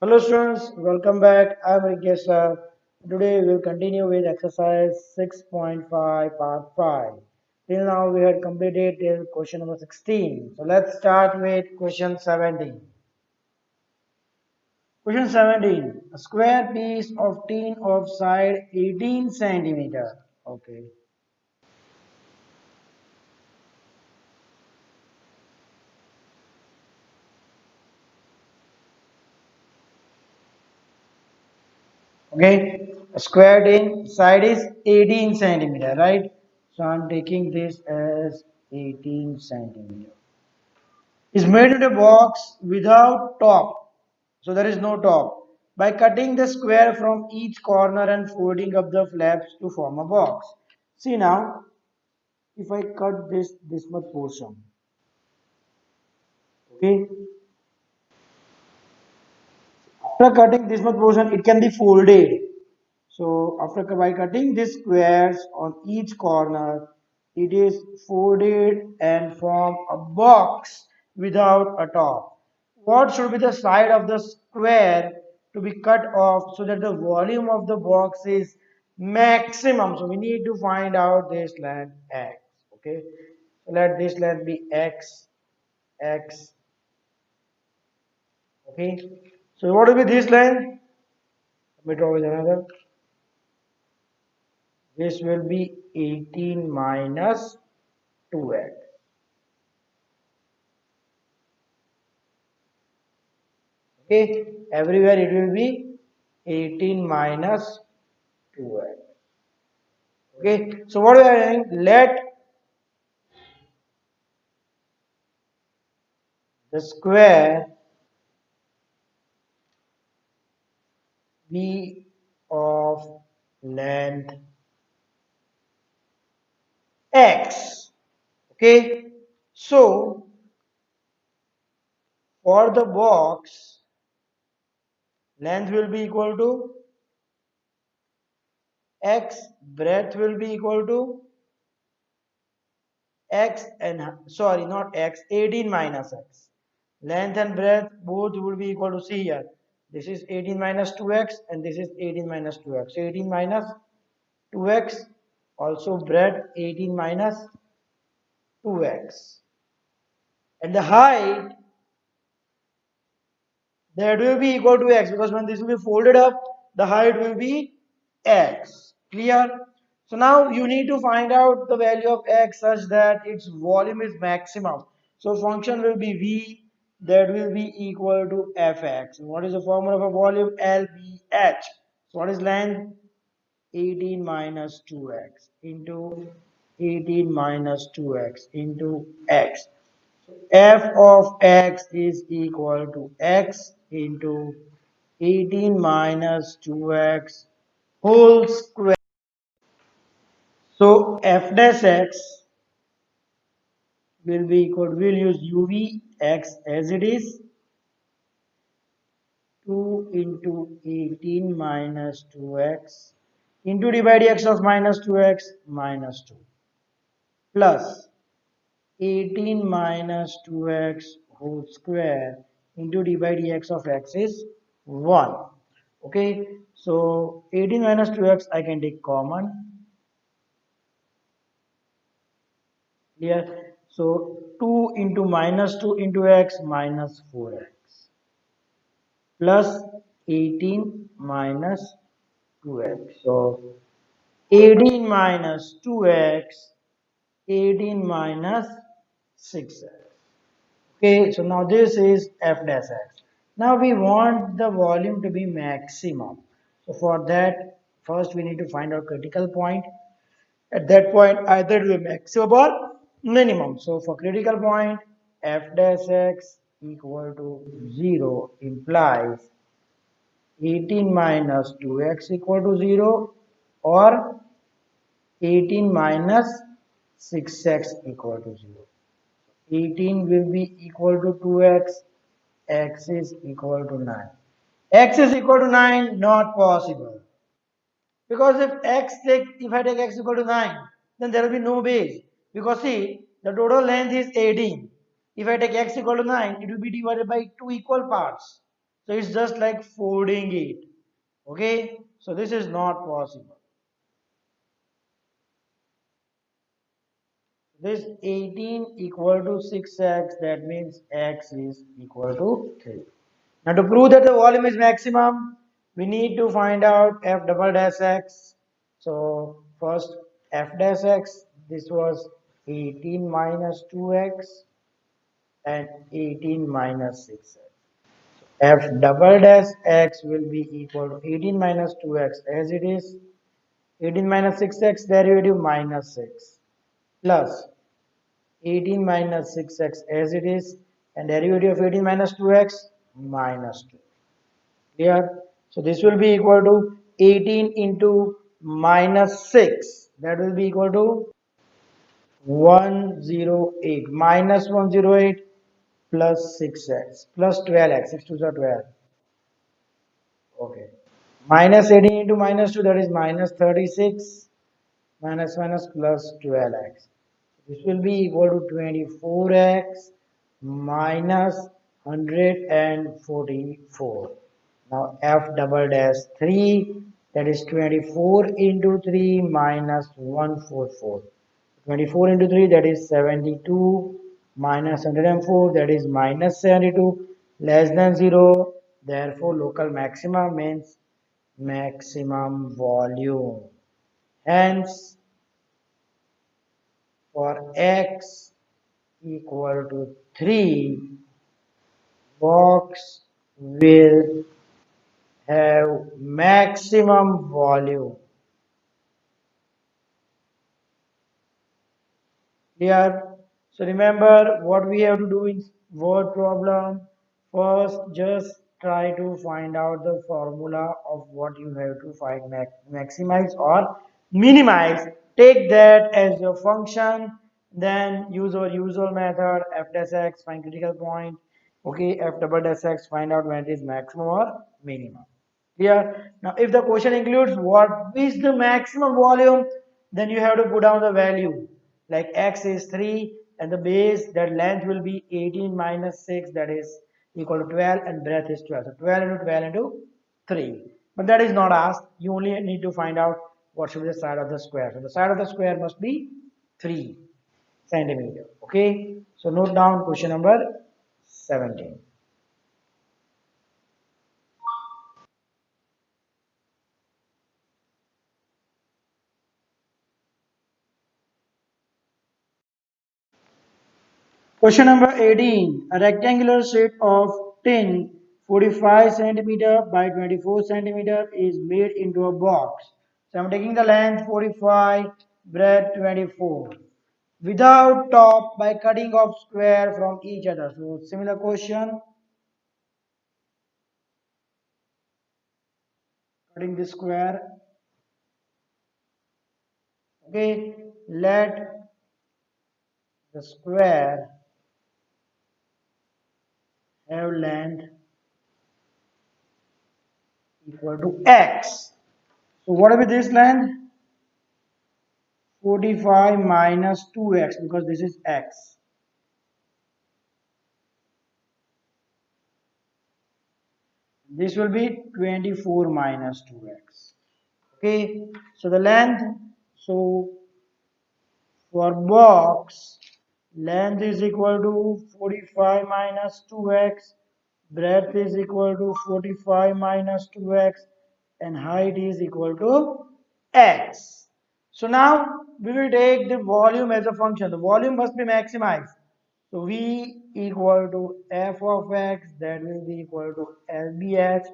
Hello students, welcome back. I am Rikesh sir. Today we will continue with exercise 6.5 part 5. Till now we had completed till question number 16. So let's start with question 17. Question 17. A square piece of tin of side 18 centimeter. Okay. Okay. A square tin side is 18 centimeter, right? So I'm taking this as 18 centimeter. Is made in a box without top. So there is no top. By cutting the square from each corner and folding up the flaps to form a box. See now, if I cut this much portion, okay. After cutting this much portion, it can be folded. So after by cutting these squares on each corner, it is folded and form a box without a top. What should be the side of the square to be cut off so that the volume of the box is maximum? So we need to find out this length x. Okay, so let this length be x, x. Okay, so what will be this length? Let me draw with another. This will be 18 minus 2x. Okay, everywhere it will be 18 minus 2x. Okay, so what we are doing? Let the square be of length x. Okay, so for the box, length will be equal to x, breadth will be equal to x, and sorry, not x, 18 minus x. Length and breadth both would be equal to, see here, this is 18 minus 2x and this is 18 minus 2x. So 18 minus 2x, also breadth 18 minus 2x. And the height, that will be equal to x, because when this will be folded up, the height will be x. Clear? So now you need to find out the value of x such that its volume is maximum. So function will be v, that will be equal to fx. What is the formula for volume? lbh. So what is length? 18 minus 2x into 18 minus 2x into x. F of x is equal to x into 18 minus 2x whole square. So f dash x will be equal, we'll use uv x as it is, 2 into 18 minus 2x into divide x of minus 2x minus 2 plus 18 minus 2x whole square into d by dx of x is 1. Okay, so 18 minus 2x I can take common here. So 2 into minus 2 into x minus 4x plus 18 minus 2x. So 18 minus 2x, 18 minus 6x. Okay, so now this is f dash x. Now we want the volume to be maximum. So for that, first we need to find our critical point. At that point, either it will be maximum or minimum. So for critical point, f dash x equal to 0 implies 18 minus 2x equal to 0 or 18 minus 6x equal to 0. 18 will be equal to 2x, x is equal to 9. X is equal to 9, not possible. Because if I take x equal to 9, then there will be no base. Because see, the total length is 18. If I take x equal to 9, it will be divided by two equal parts. So it's just like folding it. Okay, so this is not possible. This 18 equal to 6x, that means x is equal to 3. Now to prove that the volume is maximum, we need to find out f double dash x. So first f dash x, this was 18 minus 2x and 18 minus 6x. F double dash x will be equal to 18 minus 2x as it is, 18 minus 6x derivative minus 6 plus 18 minus 6x as it is, and derivative of 18 minus 2x minus 2. Clear? So this will be equal to 18 into minus 6, that will be equal to 108 minus 108 plus 6x plus 12x, 6 to the 12. Okay. Minus 18 into minus 2, that is minus 36, minus minus plus 12x. This will be equal to 24x minus 144. Now f double dash 3, that is 24 into 3 minus 144. 24 into 3, that is 72, minus 104, that is minus 72, less than 0. Therefore local maxima means maximum volume. Hence for x equal to 3, box will have maximum volume. Clear? So remember what we have to do in word problem. First, just try to find out the formula of what you have to find maximize or minimize. Take that as your function. Then use our usual method f dash x, find critical point. Okay, f double dash x, find out when it is maximum or minimum. Clear? Now, if the question includes what is the maximum volume, then you have to put down the value. Like x is 3 and the base, that length will be 18 minus 6, that is equal to 12, and breadth is 12. So 12 into 12 into 3. But that is not asked. You only need to find out what should be the side of the square. So the side of the square must be 3 centimeter. Okay. So note down question number 17. Question number 18. A rectangular sheet of tin 45 centimeter by 24 centimeter is made into a box. So I'm taking the length 45, breadth 24. Without top by cutting off square from each other. So similar question. Cutting the square. Okay. Let the square have length equal to x. So what will be this length? 45 minus 2x, because this is x. This will be 24 minus 2x. Okay, so the length, so for box, length is equal to 45 minus 2x, breadth is equal to 45 minus 2x, and height is equal to x. So now we will take the volume as a function. The volume must be maximized. So V equal to f of x, that will be equal to LBH.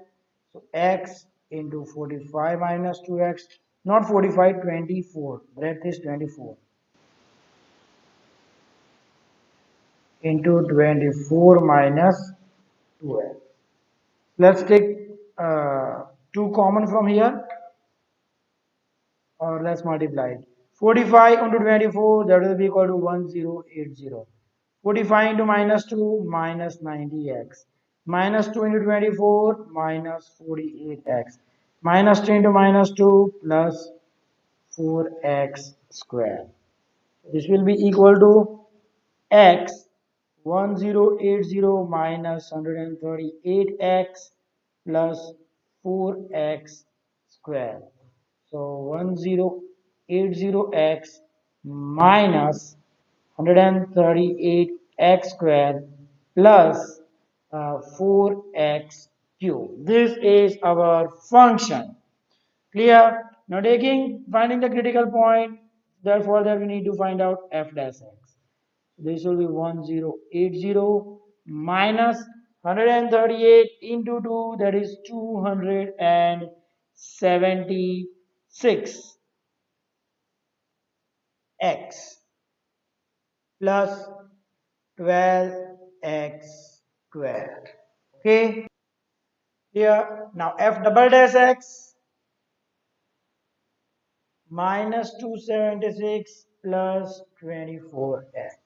So x into 45 minus 2x, not 45, 24. Breadth is 24. Into 24 minus 2x. Let's take 2 common from here, or let's multiply it. 45 into 24, that will be equal to 1080. 45 into minus 2, minus 90x. Minus 2 into 24, minus 48x. Minus 2 into minus 2, plus 4x square. This will be equal to x 1080 minus 138x plus 4x square. So 1080x minus 138x square plus 4x cube. This is our function. Clear? Now finding the critical point, therefore that we need to find out f dash x. This will be 1080 minus 138 into 2, that is 276 x plus 12x squared. Okay, here now f double dash x minus 276 plus 24x.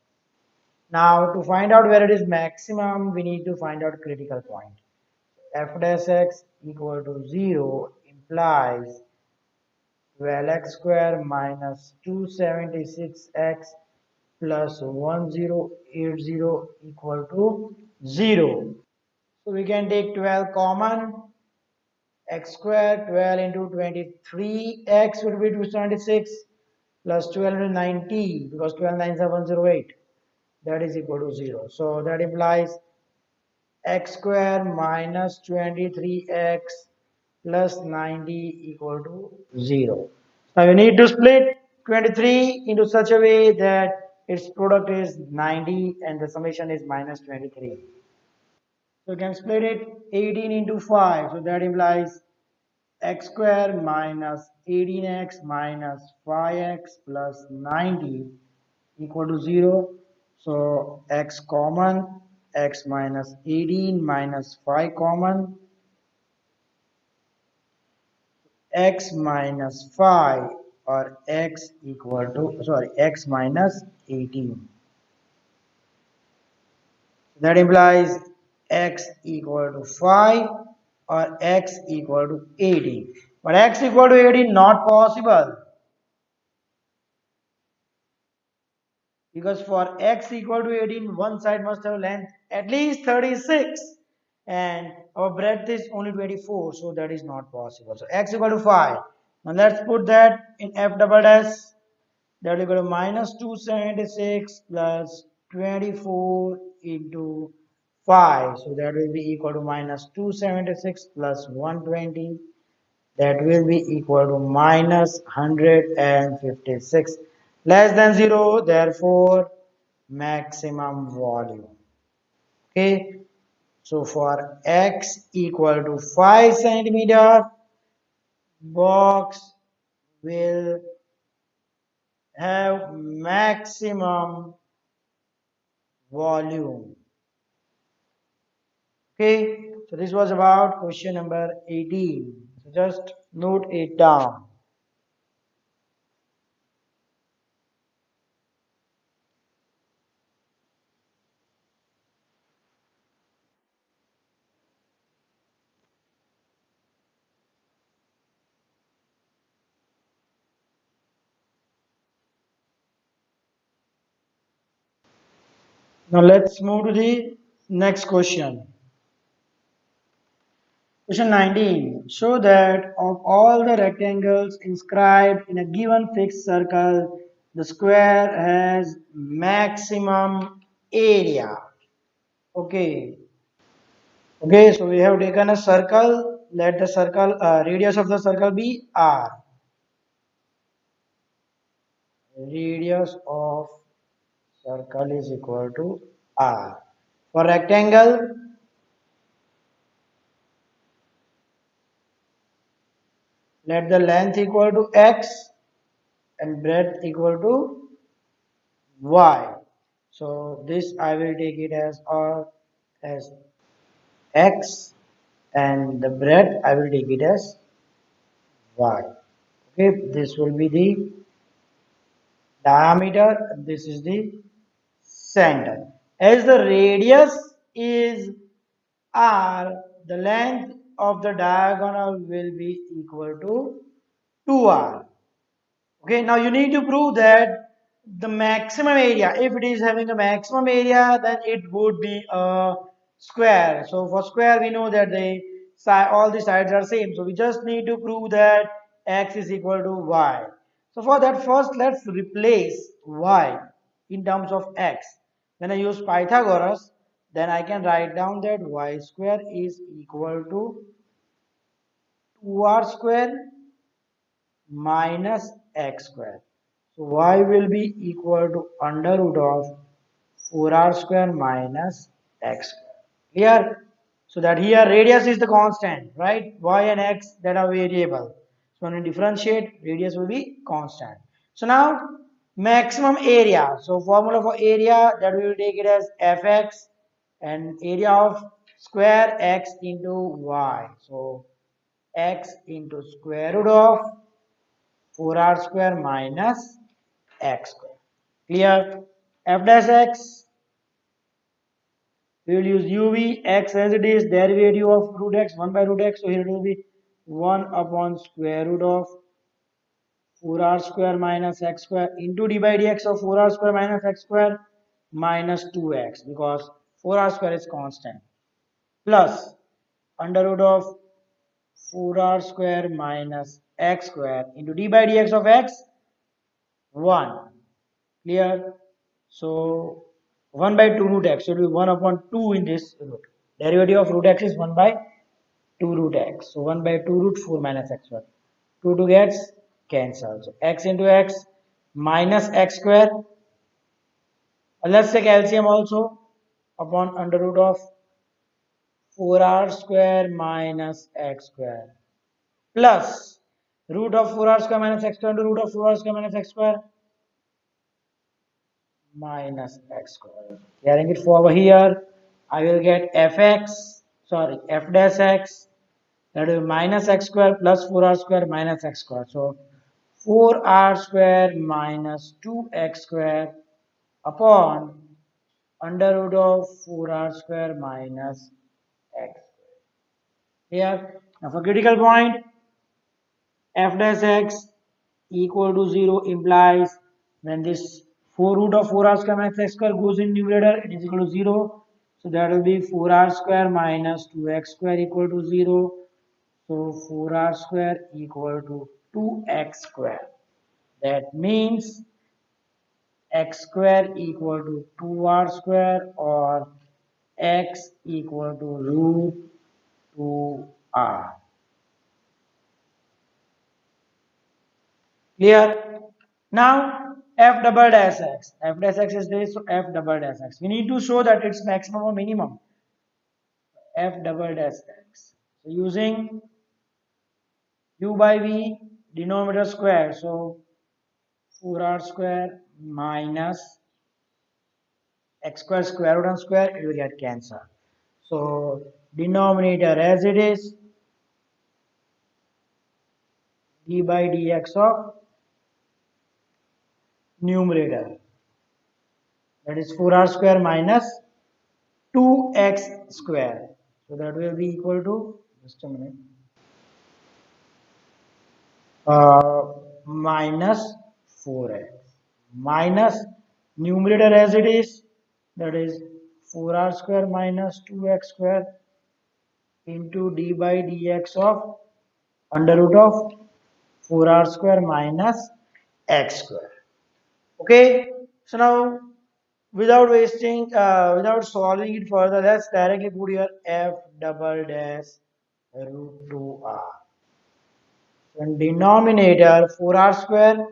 Now to find out where it is maximum, we need to find out critical point. F dash x equal to 0 implies 12x square minus 276x plus 1080 equal to 0. So we can take 12 common, x square 12 into 23x would be 276 plus 12 into 90 because 12 nines are 108, that is equal to 0. So that implies x square minus 23x plus 90 equal to 0. Now you need to split 23 into such a way that its product is 90 and the summation is minus 23. So you can split it 18 into 5. So that implies x square minus 18x minus 5x plus 90 equal to 0. So x common, x minus 18 minus 5 common, x minus 5 or x equal to, sorry, x minus 18. That implies x equal to 5 or x equal to 18. But x equal to 18 not possible, because for x equal to 18 one side must have length at least 36 and our breadth is only 24, so that is not possible. So x equal to 5. Now let's put that in f double dash. That will equal to minus 276 plus 24 into 5. So that will be equal to minus 276 plus 120. That will be equal to minus 156. Less than 0, therefore maximum volume. Okay. So for x equal to 5 centimeter, box will have maximum volume. Okay, so this was about question number 18. So just note it down. Now let's move to the next question. Question 19. Show that of all the rectangles inscribed in a given fixed circle, the square has maximum area. Okay. Okay, so we have taken a circle. Let the circle radius of the circle be r. Radius of circle is equal to r. For rectangle, let the length equal to x and breadth equal to y. So this I will take it as r as x and the breadth I will take it as y. Okay, this will be the diameter. This is the center. As the radius is r, the length of the diagonal will be equal to 2r. Okay, now you need to prove that the maximum area, if it is having a maximum area, then it would be a square. So for square, we know that the all the sides are same. So we just need to prove that x is equal to y. So for that, first let's replace y in terms of x. When I use Pythagoras, then I can write down that y square is equal to 2r square minus x square. So y will be equal to under root of 4r square minus x square. Clear? So that here radius is the constant, right? Y and x that are variable. So when we differentiate, radius will be constant. So now maximum area. So formula for area, that we will take it as fx and area of square x into y. So x into square root of 4r square minus x square. Clear? F dash x, we will use uv x as it is, derivative of root x, 1 by root x. So here it will be 1 upon square root of 4r square minus x square into d by dx of 4r square minus x square minus 2x, because 4r square is constant, plus under root of 4r square minus x square into d by dx of x 1. Clear? So 1 by 2 root x, so it will be 1 upon 2 in this root. Derivative of root x is 1 by 2 root x. So 1 by 2 root 4 minus x square. 2 gets cancelled. So x into x minus x square. Let's take LCM also upon under root of 4r square minus x square plus root of 4r square minus x square into root of 4r square minus x square minus x square. Carrying it forward here, I will get f dash x, that will be minus x square plus 4r square minus x square. So 4r square minus 2x square upon under root of 4r square minus x square. Here, now for critical point, f dash x equal to 0 implies when this 4 root of 4r square minus x square goes in numerator, it is equal to 0. So that will be 4r square minus 2x square equal to 0. So 4r square equal to 2x square. That means x square equal to 2r square, or x equal to root 2r. Clear? Now f double dash x. F dash x is this, so f double dash x. We need to show that it's maximum or minimum. F double dash x. So using u by v denominator square. So 4r square minus x square square root and square, it will get cancelled. So denominator as it is, d by dx of numerator, that is 4r square minus 2x square. So that will be equal to, just a minute, minus 4x minus numerator as it is, that is 4r square minus 2x square into d by dx of under root of 4r square minus x square. Okay, so now without solving it further, let's directly put here f double dash root 2r. And denominator 4r square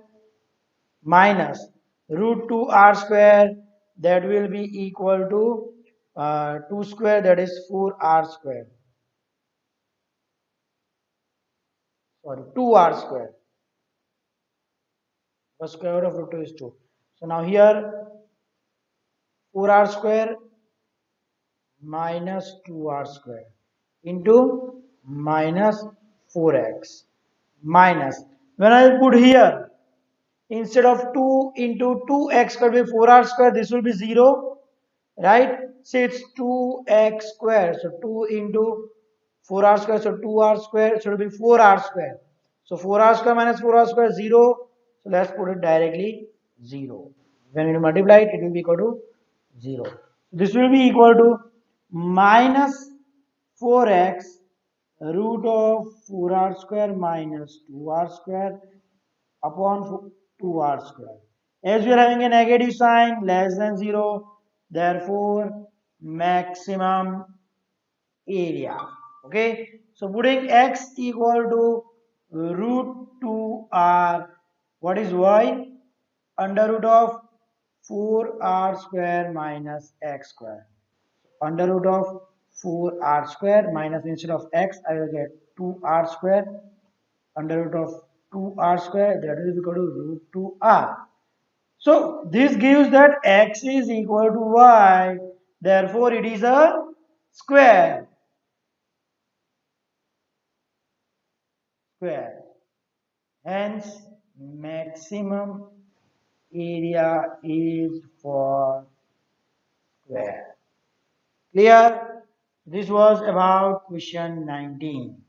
minus root 2r square, that will be equal to 2 square, that is 4r square. Sorry, 2r square. The square root of root 2 is 2. So now here 4r square minus 2r square into minus 4x minus, when I put here, instead of 2 into 2x square will be 4r square, this will be 0, right? See, it's 2x square, so 2 into 4r square, so 2r square, so it will be 4r square. So 4r square minus 4r square 0, so let's put it directly 0. When you multiply it, it will be equal to 0. This will be equal to minus 4x root of 4r square minus 2r square upon 2r square. As we are having a negative sign less than 0, therefore maximum area. Okay, so putting x equal to root 2r, what is y? Under root of 4r square minus x square. Under root of 4r square minus, instead of x I will get 2r square under root of 2r square, that is equal to root 2r. So this gives that x is equal to y, therefore it is a square. Square. Hence maximum area is for square. Clear? This was about question 19.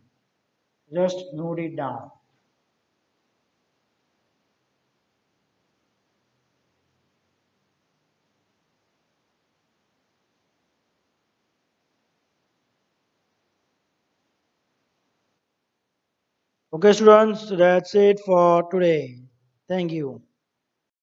Just note it down. Okay, students, so that's it for today. Thank you.